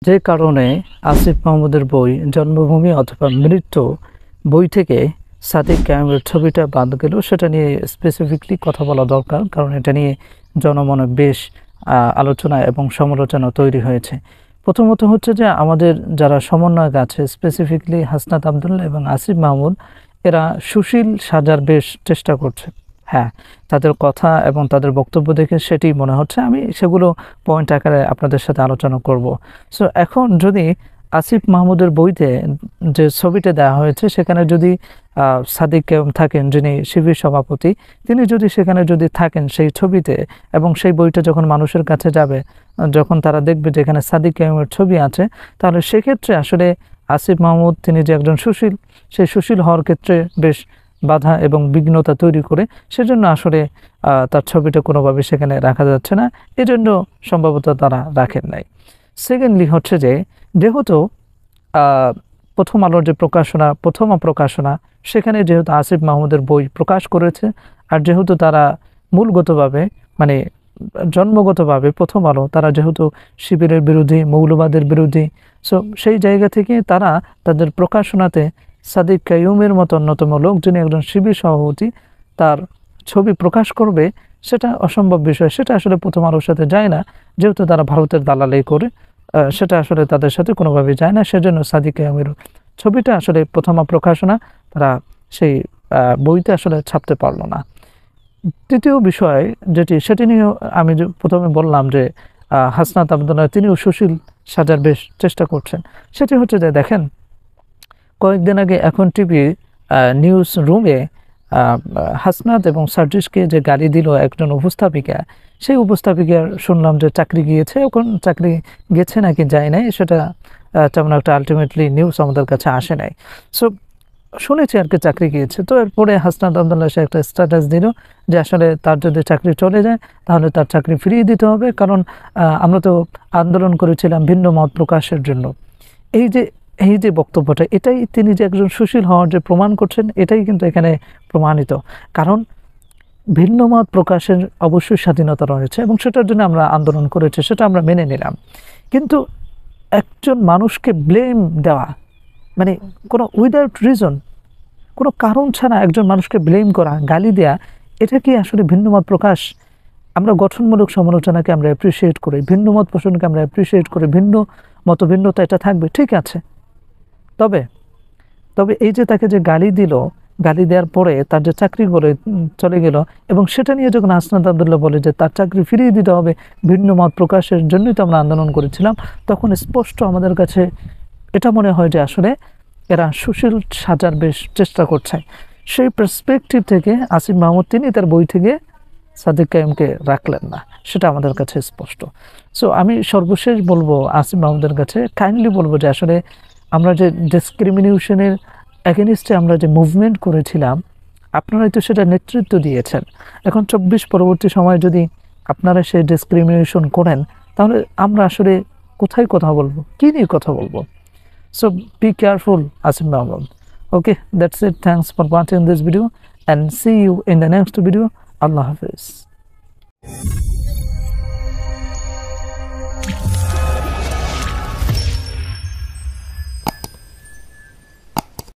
যে কারণে আসিফ মাহমুদের বই জন্মভূমি অথবা মৃত্যু বই থেকে সাদিক কায়েমের ছবিটা বাদ গেল, সেটা নিয়ে স্পেসিফিকলি কথা বলা দরকার, কারণ এটা নিয়ে জনমনে বেশ আলোচনা এবং সমালোচনা তৈরি হয়েছে। প্রথমত হচ্ছে যে আমাদের যারা সমন্বয়ক আছে, স্পেসিফিকলি হাসনাত আবদুল্লাহ এবং আসিফ মাহমুদ, এরা সুশীল সাজার বেশ চেষ্টা করছে। হ্যাঁ, তাদের কথা এবং তাদের বক্তব্য দেখে সেটি মনে হচ্ছে। আমি সেগুলো পয়েন্ট আকারে আপনাদের সাথে আলোচনা করব। সো এখন যদি আসিফ মাহমুদের বইতে যে ছবিটা দেওয়া হয়েছে, সেখানে যদি সাদিক কায়েম থাকেন, যিনি শিবির সভাপতি, তিনি যদি সেখানে যদি থাকেন সেই ছবিতে, এবং সেই বইটা যখন মানুষের কাছে যাবে, যখন তারা দেখবে যে এখানে সাদিক কায়েমের ছবি আছে, তাহলে সেক্ষেত্রে আসলে আসিফ মাহমুদ তিনি যে একজন সুশীল, সেই সুশীল হওয়ার ক্ষেত্রে বেশ বাধা এবং বিঘ্নতা তৈরি করে, সেজন্য আসলে তার ছবিটা কোনোভাবে সেখানে রাখা যাচ্ছে না, এজন্য সম্ভবত তারা রাখেন নাই। সেকেন্ডলি হচ্ছে যে যেহেতু প্রথম আলোর যে প্রথম প্রকাশনা, সেখানে যেহেতু আসিফ মাহমুদের বই প্রকাশ করেছে, আর যেহেতু তারা মূলগতভাবে মানে জন্মগতভাবে প্রথম আলো, তারা যেহেতু শিবিরের বিরোধী, মৌলবাদের বিরোধী, সো সেই জায়গা থেকে তারা তাদের প্রকাশনাতে সাদিক কাইয়ুমের মতো অন্যতম লোক, যিনি একজন শিবির সভাপতি, তার ছবি প্রকাশ করবে, সেটা অসম্ভব বিষয়। সেটা আসলে প্রথম আলোর সাথে যায় না, যেহেতু তারা ভারতের দালালি করে, সেটা আসলে তাদের সাথে কোনোভাবেই যায় না। সেজন্য সাদিক কাইয়ুমের ছবিটা আসলে প্রথম প্রকাশনা তারা সেই বইতে আসলে ছাপতে পারলো না। তৃতীয় বিষয় যেটি, সেটি নিয়েও আমি প্রথমে বললাম যে হাসনাত আবদুল্লাহ তিনিও সুশীল সাজার বেশ চেষ্টা করছেন। সেটি হচ্ছে যে দেখেন, কয়েকদিন আগে এখন টিভি নিউজ রুমে হাসনাত এবং সার্জিসকে যে গালি দিল একজন উপস্থাপিকা, সেই উপস্থাপিকার শুনলাম যে চাকরি গিয়েছে। এখন চাকরি গেছে নাকি যায় নাই, সেটা তেমন একটা আলটিমেটলি নিউজ আমাদের কাছে আসে নাই। সো শুনেছি আর কি চাকরি গিয়েছে। তো এরপরে হাসনাত আবদুল্লাহ সে একটা স্ট্যাটাস দিল যে আসলে তার যদি চাকরি চলে যায়, তাহলে তার চাকরি ফিরিয়ে দিতে হবে, কারণ আমরা তো আন্দোলন করেছিলাম ভিন্ন মত প্রকাশের জন্য। এই যে বক্তব্যটা, এটাই তিনি যে একজন সুশীল হওয়ার যে প্রমাণ করছেন, এটাই কিন্তু এখানে প্রমাণিত। কারণ ভিন্ন মত প্রকাশের অবশ্যই স্বাধীনতা রয়েছে, এবং সেটার জন্য আমরা আন্দোলন করেছি, সেটা আমরা মেনে নিলাম। কিন্তু একজন মানুষকে ব্লেম দেওয়া, মানে কোনো উইদাউট রিজন, কোনো কারণ ছাড়া একজন মানুষকে ব্লেম করা, গালি দেওয়া, এটা কি আসলে ভিন্নমত প্রকাশ? আমরা গঠনমূলক সমালোচনাকে আমরা অ্যাপ্রিসিয়েট করি, ভিন্নমত পোষণকে আমরা অ্যাপ্রিসিয়েট করি, ভিন্নতা এটা থাকবে, ঠিক আছে। তবে এই যে তাকে যে গালি দিল, গালি দেওয়ার পরে তার যে চাকরি করে চলে গেল, এবং সেটা নিয়ে যখন হাসনাত আবদুল্লাহ বলে যে তার চাকরি ফিরিয়ে দিতে হবে, ভিন্ন মত প্রকাশের জন্যই তো আমরা আন্দোলন করেছিলাম, তখন স্পষ্ট আমাদের কাছে এটা মনে হয় যে আসলে এরা সুশীল সাজার বেশ চেষ্টা করছে। সেই পার্সপেক্টিভ থেকে আসিফ মাহমুদ তিনি তার বই থেকে সাদিক কায়েমকে রাখলেন না, সেটা আমাদের কাছে স্পষ্ট। সো আমি সর্বশেষ বলবো আসিফ মাহমুদের কাছে, কাইন্ডলি বলবো যে আসলে আমরা যে ডিসক্রিমিনেশনের এগেনিস্টে আমরা যে মুভমেন্ট করেছিলাম, আপনারাই তো সেটা নেতৃত্ব দিয়েছেন। এখন 24 পরবর্তী সময় যদি আপনারা সেই ডিসক্রিমিনেশন করেন, তাহলে আমরা আসলে কোথায় কথা বলবো, কী নিয়ে কথা বলবো? So be careful, Asim Mahmoud. Okay, that's it. Thanks for watching this video, and see you in the next video. Allah Hafiz.